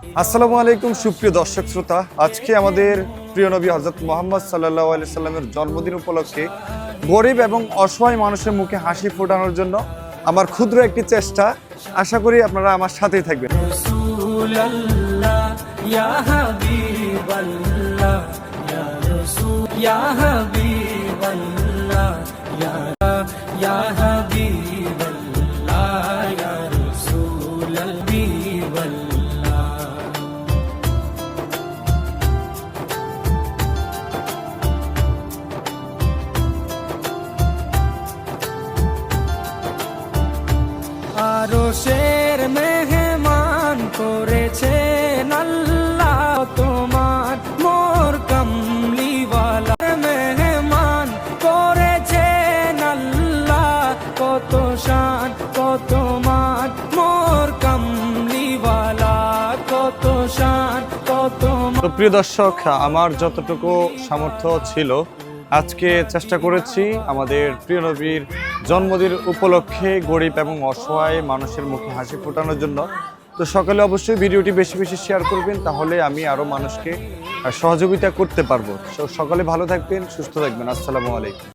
আসসালামু আলাইকুম সুপ্রিয় দর্শক শ্রোতা, আজকে আমাদের প্রিয় নবী হযরত মুহাম্মদ সাল্লাল্লাহু আলাইহি সাল্লামের জন্মদিন উপলক্ষে গরিব এবং অসহায় মানুষের মুখে হাসি ফোটানোর জন্য আমার ক্ষুদ্র একটি চেষ্টা। আশা করি আপনারা আমার সাথেই থাকবেন। রাসূলুল্লাহ ইয়া হাবিবাল্লাহ ইয়া রাসূল ইয়া হাবিবাল্লাহ ইয়া হাবিবাল্লাহ ইয়া রাসূলুল্লাহ। আরশের মেহমান করেছেন আল্লাহ তোমার মোর কামলিওয়ালা মেহমান করেছেন আল্লাহ কত শান কত মান মোর কামলিওয়ালা কত শান কত তো প্রিয় দর্শক, আমার যতটুকু সামর্থ্য ছিল আজকে চেষ্টা করেছি আমাদের প্রিয় নবীর জন্মদিন উপলক্ষে গরিব এবং অসহায় মানুষের মুখে হাসি ফোটানোর জন্য। তো সকালে অবশ্যই ভিডিওটি বেশি বেশি শেয়ার করবেন, তাহলে আমি আরও মানুষকে সহযোগিতা করতে পারবো। সকালে ভালো থাকবেন, সুস্থ থাকবেন। আসসালামু আলাইকুম।